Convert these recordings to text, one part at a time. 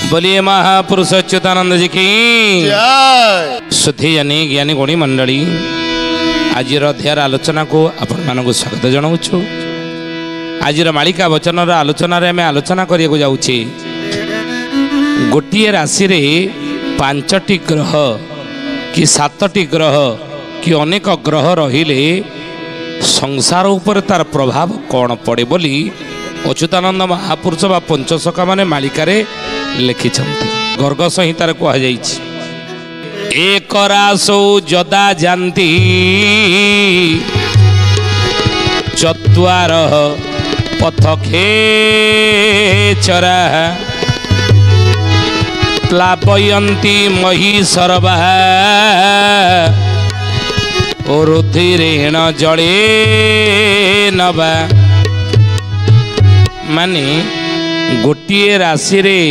बोलिए महापुरुष अच्युतानंद जी की सुधी जानी ज्ञानी गुणी मंडली आज अध्याय आलोचना को आपण मानक स्वागत जनाऊँ। आज मालिका वचन आलोचन आम आलोचना करने जाऊे गोटे राशि रे 5टी ग्रह कि 7टी ग्रह कि अनेक ग्रह रहिले संसार उपर तार प्रभाव कौन पड़े बोली अच्युतानंद महापुरुष बा पंचसखा माने मालिकार लिखिछन्ति। गर्ग संहितार कहुई एक रासौ जदा जानती चत्वार पथखे चरा प्लावयन्ति मही सरवा रुधिरेण जले नवा माने गोटे राशि रे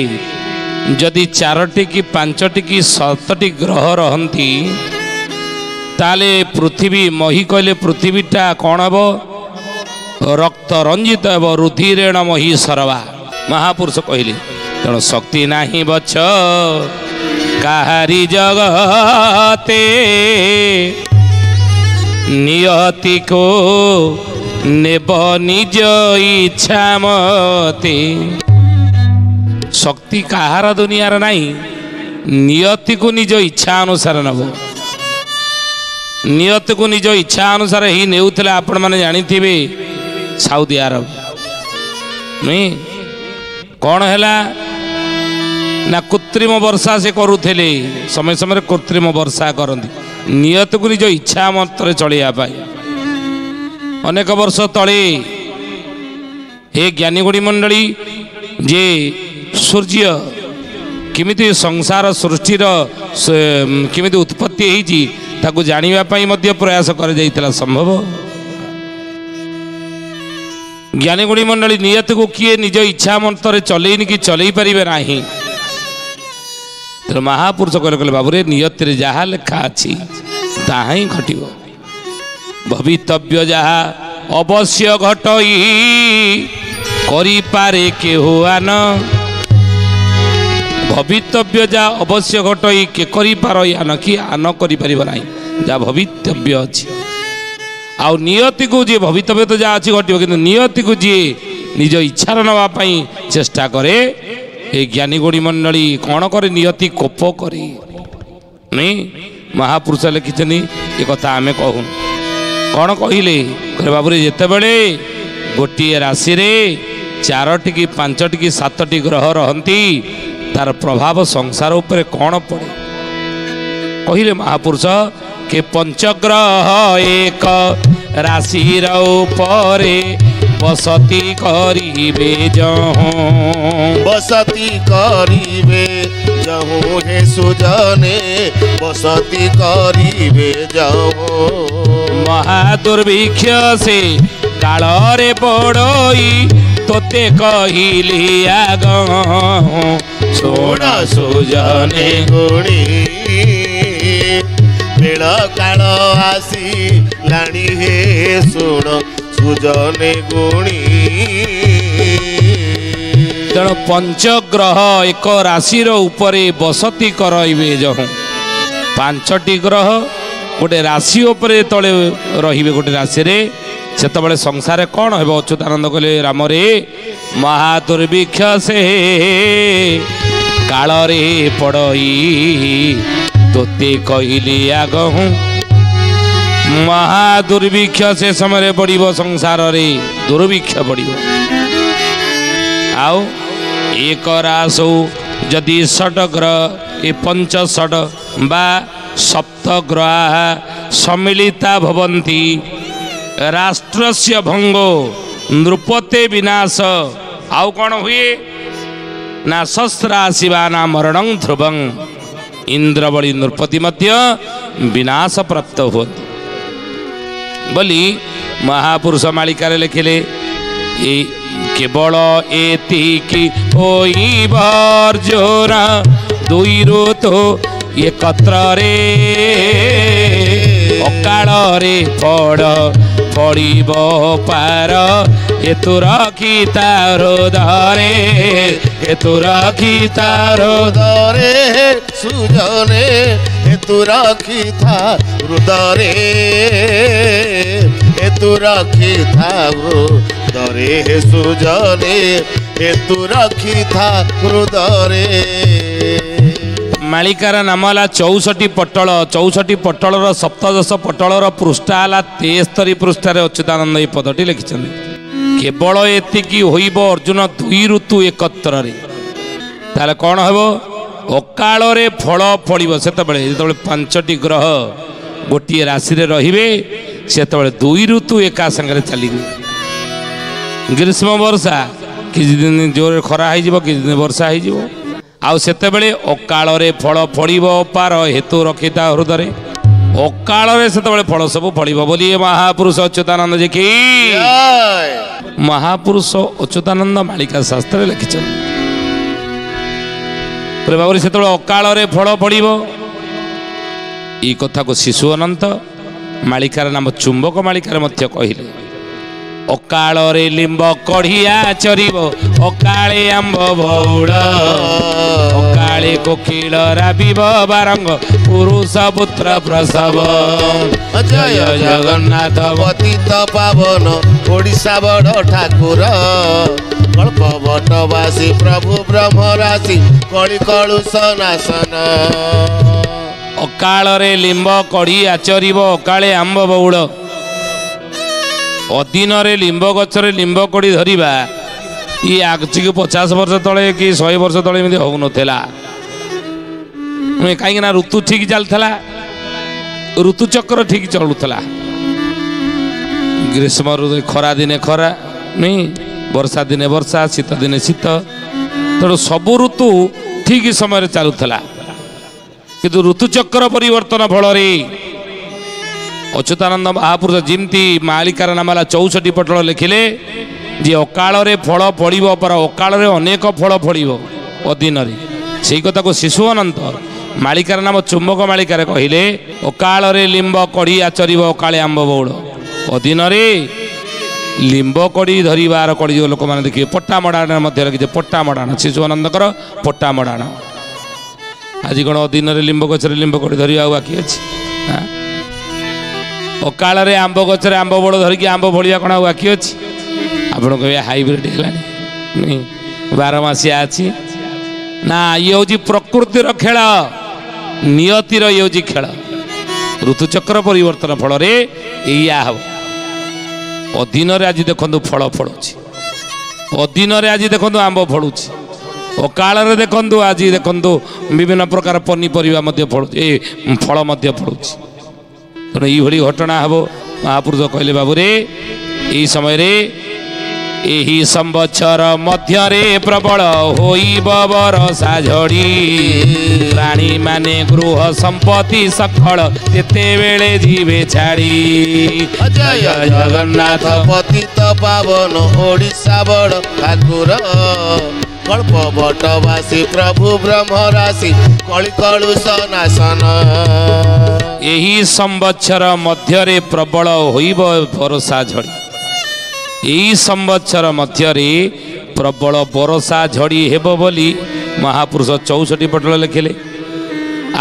जदि 4टी कि 5टी कि 7टी ग्रह रहती ताले पृथ्वी मही कहले पृथ्वीटा कौन हम रक्त रंजित हम रुधिरेण मही सरवा महापुरुष कहले तेणु शक्ति नाही बच काहारी जगते नियति को नेब निज इच्छा मते शक्ति कहार दुनिया नहीं नियति को निज इच्छा अनुसार नब नियति को निज इच्छा अनुसार ही नेउथले आपण माने जानिथिबे सऊदी अरब नहीं कौन हैला ना कृत्रिम वर्षा से करुले समय समय कृत्रिम वर्षा करती नियत को निज इच्छा मत चलिया अनेक वर्ष तले हे ज्ञानीगुणी मंडली जे सूर्य किमिति संसार सृष्टिर किमिति उत्पत्ति होती ताकू जानिबा पई मध्य प्रयास कर जाइतला संभव ज्ञानीगुणी मंडली नियत को किए निज इच्छा मंत्र चलैनि कि चलई पारिबे नाही तो महापुरुष कहले बाबू रे नियत रे जहा लेखा अछि ताहा ही घटिबो भवितव्य जहा अवश्य घटई करी पारे के हुआन भवितव्य जा अवश्य घटई के करी पार यान कि आन करि परिबो नाही जा भवितव्य अछि आ नियति को जे भवितव्य तो जा अछि घटिबो किंतु नियति को जे निज इच्छा नवा पई चेष्टा करे ए ज्ञानी गुणी मंडली कौन करे नियति कोप करे नहीं महापुरुष लिखिछनी ये कथा आमे कहूँ कौन कहले बाबूरे जिते बड़े गोटे राशि रे 4टी कि 5टी कि 7टी ग्रह रहती तार प्रभाव संसार उपरे कौन पड़े कहले महापुरुष के पंचग्रह एक राशि उपरे बसती करिबे जहूँ बसती करिबे जहूँ हे सुजने बसती करिबे जहूँ महादुर्भिक्ष से कालरे पड़ई तोते कहली आगहूँ सोना सुजने गुणी बेल काल आसी लाणी हे सुण सुजने गुणी तेणु पंचग्रह एक राशि उपरे बसती करइबे जहूँ 5टी ग्रह गोटे राशि उपरे तले रहिबे गोटे राशि रे सेतबेले संसार कौन हेबो अच्युतानंद कहले राम रे महादुर्भिक्ष से कालरे पड़ई तोते कहली आगहूँ महादुर्भिक्ष से समय बढ़िबो संसार रे दुर्भिक्ष बढ़िबो आउ एक रासौ जदि 6 ग्रह ए 5 बा 7 ग्रह सम्मिलिता भवन्ति राष्ट्रस्य भंगो नृपते विनाश आउ कौन हुए ना शस्त्राशिवाना मरणं ध्रुवं इंद्रबली नृपति मध्य विनाश प्राप्त होती बोली महापुरुष मालिकार लिखिले केवल एतिकी होई वर्जोरा दुई ऋतु एकत्र रे अकाल रे पड़ ପଡ଼ିବ ପାର ହେତୁ ରଖିତା ହୃଦୟରେ ହେତୁ ରଖିତା ହୃଦୟରେ ସୁଜନେ ହେତୁ ରଖିଥା ହୃଦୟରେ ହେତୁ ରଖିଥା ହୃଦୟରେ ସୁଜନେ ହେତୁ ରଖିଥା ହୃଦୟରେ। ମାଳିକାର ନାମ ହେଲା 64 ପଟଳ। 64 ପଟଳର ସପ୍ତଦଶ ପଟଳର ପୃଷ୍ଠା ହେଲା 73 ପୃଷ୍ଠାରେ ଅଚ୍ୟୁତାନନ୍ଦ ଏହି ପଦଟି ଲେଖିଛନ୍ତି। କେବଳ ଏତିକି ହୋଇବ ଅର୍ଜୁନ ଦୁଇ ଋତୁ ଏକତ୍ରରେ। ତାହେଲେ କ'ଣ ହେବ? ଅକାଳରେ ଫଳ ଫଳିବ। ସେତେବେଳେ ଯେତେବେଳେ 5ଟି ଗ୍ରହ ଗୋଟିଏ ରାଶିରେ ରହିବେ ସେତେବେଳେ ଦୁଇ ଋତୁ ଏକା ସାଙ୍ଗରେ ଚାଲିବେ। ଗ୍ରୀଷ୍ମ ବର୍ଷା କିଛି ଦିନ ଜୋରରେ ଖରା ହେଇଯିବ, କିଛି ଦିନ ବର୍ଷା ହେଇଯିବ। ଆଉ ସେତେବେଳେ ଅକାଳରେ ଫଳ ଫଳିବ ପାର ହେତୁ ରଖିତା ହୃଦୟରେ। ଅକାଳରେ ସେତେବେଳେ ଫଳ ସବୁ ଫଳିବ ବୋଲି ମହାପୁରୁଷ ଅଚ୍ୟୁତାନନ୍ଦ ଯେ କି ମହାପୁରୁଷ ଅଚ୍ୟୁତାନନ୍ଦ ମାଳିକା ଶାସ୍ତ୍ରରେ ଲେଖିଛନ୍ତି। ଭାବରେ ସେତେବେଳେ ଅକାଳରେ ଫଳ ଫଳିବ। ଏଇ କଥାକୁ ଶିଶୁ ଅନନ୍ତ ମାଳିକାର ନାମ ଚୁମ୍ବକ ମାଳିକାରେ ମଧ୍ୟ କହିଲେ। ଅକାଳରେ ଲିମ୍ବ କଢ଼ିଆ ଚରିବ ଅକାଳେ ଆମ୍ବ ବଉଳ ଅକାଳେ କୋକିଳ ରାବିବ ବାରଙ୍ଗ ପୁରୁଷ ପୁତ୍ର ପ୍ରସବ। ଜୟ ଜଗନ୍ନାଥ ପତିତ ପାବନ ଓଡ଼ିଶା ବଡ଼ ଠାକୁର କଳ୍ପ ବଟବାସୀ ପ୍ରଭୁ ବ୍ରହ୍ମ ରାଶି କଳି କଳୁଷ ନାଶନ। ଅକାଳରେ ଲିମ୍ବ କଢ଼ି ଆଚରିବ ଅକାଳେ ଆମ୍ବ ବଉଳ। ଅଦିନରେ ଲିମ୍ବ ଗଛରେ ଲିମ୍ବ କଢ଼ି ଧରିବା ଇଏ ଆଜିକୁ 50 ବର୍ଷ ତଳେ କି 100 ବର୍ଷ ତଳେ ଏମିତି ହେଉନଥିଲା। କାହିଁକି ନା ଋତୁ ଠିକ୍ ଚାଲିଥିଲା, ଋତୁଚକ୍ର ଠିକ୍ ଚଳୁଥିଲା। ଗ୍ରୀଷ୍ମ ଋତୁ ଖରା ଦିନେ ଖରା ନାଇଁ, ବର୍ଷା ଦିନେ ବର୍ଷା, ଶୀତ ଦିନେ ଶୀତ। ତେଣୁ ସବୁ ଋତୁ ଠିକ୍ ସମୟରେ ଚାଲୁଥିଲା। କିନ୍ତୁ ଋତୁଚକ୍ର ପରିବର୍ତ୍ତନ ଫଳରେ ଅଚ୍ୟୁତାନନ୍ଦ ମହାପୁରୁଷ ଯେମିତି ମାଳିକାର ନାମ ହେଲା 64 ପଟଳ ଲେଖିଲେ ଯେ ଅକାଳରେ ଫଳ ଫଳିବ ପର ଅକାଳରେ ଅନେକ ଫଳ ଫଳିବ ଅଦିନରେ। ସେଇ କଥାକୁ ଶିଶୁ ଅନନ୍ତ ମାଳିକାର ନାମ ଚୁମ୍ବକ ମାଳିକାରେ କହିଲେ ଅକାଳରେ ଲିମ୍ବ କଢ଼ି ଆଚରିବ ଅକାଳେ ଆମ୍ବ ବଉଳ। ଅଦିନରେ ଲିମ୍ବ କଢ଼ି ଧରିବାର କଢ଼ି ଲୋକମାନେ ଦେଖିବେ। ପଟ୍ଟା ମଡ଼ାଣ ମଧ୍ୟ ଲେଖିছে ପଟ୍ଟା ମଡ଼ାଣ ଶିଶୁ ଅନନ୍ତଙ୍କର ପଟ୍ଟା ମଡ଼ାଣ। ଆଜି କ'ଣ ଅଦିନରେ ଲିମ୍ବ ଗଛରେ ଲିମ୍ବ କଢ଼ି ଧରିବା ଆଉ ବାକି ଅଛି? ଅକାଳରେ ଆମ୍ବ ଗଛରେ ଆମ୍ବ ବଉଳ ଧରିକି ଆମ୍ବ ଫଳିବା କ'ଣ ଆଉ ବାକି ଅଛି? ଆପଣ କହିବେ ହାଇବ୍ରିଡ୍ ହେଲାଣି, ବାରମାସିଆ ଅଛି ନା। ଇଏ ହେଉଛି ପ୍ରକୃତିର ଖେଳ, ନିୟତିର ଇଏ ହେଉଛି ଖେଳ। ଋତୁଚକ୍ର ପରିବର୍ତ୍ତନ ଫଳରେ ଏଇଆ ହେବ। ଅଦିନରେ ଆଜି ଦେଖନ୍ତୁ ଫଳ ଫଳୁଛି, ଅଦିନରେ ଆଜି ଦେଖନ୍ତୁ ଆମ୍ବ ଫଳୁଛି, ଅକାଳରେ ଦେଖନ୍ତୁ ଆଜି ଦେଖନ୍ତୁ ବିଭିନ୍ନ ପ୍ରକାର ପନିପରିବା ମଧ୍ୟ ଫଳୁଛି, ଏ ଫଳ ମଧ୍ୟ ଫଳୁଛି। ତେଣୁ ଏଇଭଳି ଘଟଣା ହେବ। ମହାପୁରୁଷ କହିଲେ ବାବୁରେ ଏଇ ସମୟରେ ଏହି ସମ୍ବତ୍ସର ମଧ୍ୟରେ ପ୍ରବଳ ହୋଇବ ବର୍ଷା ଝଡ଼ି। ପ୍ରାଣୀ ମାନେ ଗୃହ ସମ୍ପତ୍ତି ସକଳ କେତେବେଳେ ଯିବେ ଛାଡ଼ି। ଜୟ ଜଗନ୍ନାଥ ପତିତ ପାବନ ଓଡ଼ିଶା ବଡ଼ ଠାକୁର କଳ୍ପ ବଟବାସୀ ପ୍ରଭୁ ବ୍ରହ୍ମ ରାଶି କଳି କଳୁଷ ନାଶନ। ଏହି ସମ୍ବତ୍ସର ମଧ୍ୟରେ ପ୍ରବଳ ହୋଇବ ବର୍ଷା ଝଡ଼ି। ଏହି ସମ୍ବତ୍ସର ମଧ୍ୟରେ ପ୍ରବଳ ବର୍ଷା ଝଡ଼ି ହେବ ବୋଲି ମହାପୁରୁଷ 64 ପଟଳ ଲେଖିଲେ।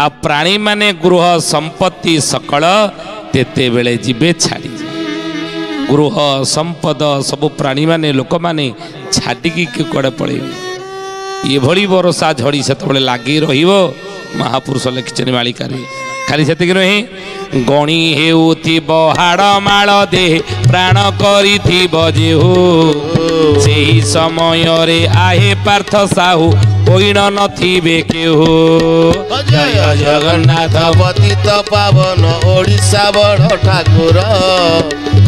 ଆଉ ପ୍ରାଣୀମାନେ ଗୃହ ସମ୍ପତ୍ତି ସକଳ ତେତେବେଳେ ଯିବେ ଛାଡ଼ି। ଗୃହ ସମ୍ପଦ ସବୁ ପ୍ରାଣୀମାନେ ଲୋକମାନେ ଛାଡ଼ିକି କୁଆଡ଼େ ପଳେଇବେ। ଏଭଳି ବର୍ଷା ଝଡ଼ି ସେତେବେଳେ ଲାଗି ରହିବ ମହାପୁରୁଷ ଲେଖିଛନ୍ତି ମାଳିକାରେ। ଖାଲି ସେତିକି ନୁହେଁ, ଗଣି ହେଉଥିବ ହାଡ଼ ମାଳ ଦେହେ ପ୍ରାଣ କରିଥିବ ଯେହୁ। ସେହି ସମୟରେ ଆହେ ପାର୍ଥ ସାହୁ ହୋଇଣ ନଥିବେ କେହୁ। ଜୟ ଜଗନ୍ନାଥ ପତିତ ପାବନ ଓଡ଼ିଶା ବଡ଼ ଠାକୁର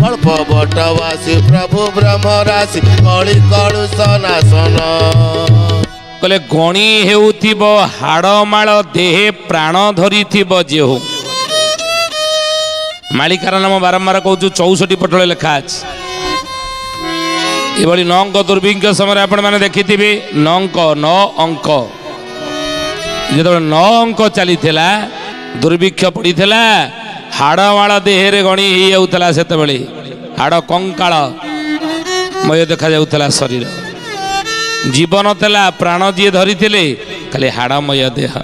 କଳ୍ପ ବଟବାସୀ ପ୍ରଭୁ ବ୍ରହ୍ମ ରାଶି କଳି କଳୁଷ ନାଶନ। କହିଲେ ଗଣି ହେଉଥିବ ହାଡ଼ମାଳ ଦେହେ ପ୍ରାଣ ଧରିଥିବ ଯେହୁ। ମାଳିକାର ନାମ ବାରମ୍ବାର କହୁଛୁ 64 ପଟଳ ଲେଖା ଅଛି। ଏଭଳି ନଅଙ୍କ ଦୁର୍ଭିକ୍ଷ ସମୟରେ ଆପଣମାନେ ଦେଖିଥିବେ, 9 ଅଙ୍କ ଯେତେବେଳେ 9 ଅଙ୍କ ଚାଲିଥିଲା, ଦୁର୍ଭିକ୍ଷ ପଡ଼ିଥିଲା, ହାଡ଼ମାଳ ଦେହରେ ଗଣି ହେଇଯାଉଥିଲା ସେତେବେଳେ। ହାଡ଼ କଙ୍କାଳ ମୟ ଦେଖାଯାଉଥିଲା ଶରୀର, ଜୀବନ ଥିଲା, ପ୍ରାଣ ଯିଏ ଧରିଥିଲେ ଖାଲି ହାଡ଼ମୟ ଦେହ।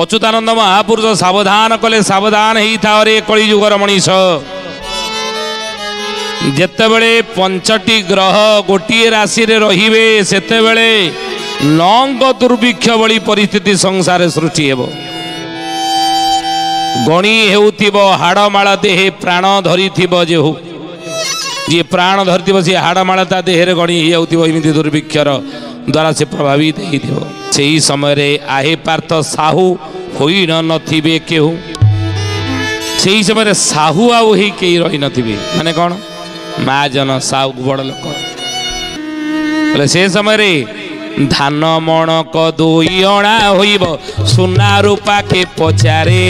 ଅଚ୍ୟୁତାନନ୍ଦ ମହାପୁରୁଷ ସାବଧାନ କଲେ, ସାବଧାନ ହେଇଥାଅ ରେ କଳିଯୁଗର ମଣିଷ। ଯେତେବେଳେ 5ଟି ଗ୍ରହ ଗୋଟିଏ ରାଶିରେ ରହିବେ ସେତେବେଳେ ନଙ୍ଗ ଦୁର୍ଭିକ୍ଷ ଭଳି ପରିସ୍ଥିତି ସଂସାରରେ ସୃଷ୍ଟି ହେବ। ଗଣି ହେଉଥିବ ହାଡ଼ମାଳ ଦେହେ ପ୍ରାଣ ଧରିଥିବ, ଯିଏ ପ୍ରାଣ ଧରିଥିବ ସେ ହାଡ଼ମାଳ ତା ଦେହରେ ଗଣି ହେଇଯାଉଥିବ, ଏମିତି ଦୁର୍ଭିକ୍ଷର ଦ୍ୱାରା ସେ ପ୍ରଭାବିତ ହେଇଥିବ। ସେହି ସମୟରେ ଆହେ ପାର୍ଥ ସାହୁ ହୋଇ ନଥିବେ କେହୁ। ସେହି ସମୟରେ ସାହୁ ଆଉ ହେଇ କେହି ରହିନଥିବେ। ମାନେ କ'ଣ? ମହାଜନ ସାହୁ ବଡ଼ ଲୋକ। ବୋଲେ ସେ ସମୟରେ ଧାନ ମଣକ 2 ଅଣା ହୋଇବ, ସୁନା ରୂପା କେ ପଚାରେ,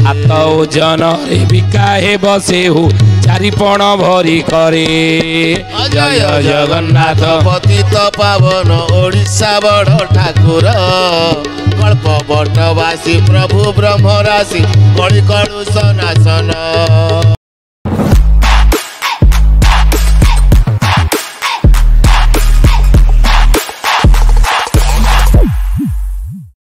ହାତ ଓଜନରେ ବିକା ହେବ ସେହୁ 4 ପଣ ଭରି କରେ। ଜୟ ଜଗନ୍ନାଥ ପତିତ ପାବନ ଓଡ଼ିଶା ବଡ଼ ଠାକୁର, କଳ୍ପ ବଟବାସୀ ପ୍ରଭୁ ବ୍ରହ୍ମରାଶି, କଳି କଳୁଷ ନାଶନ।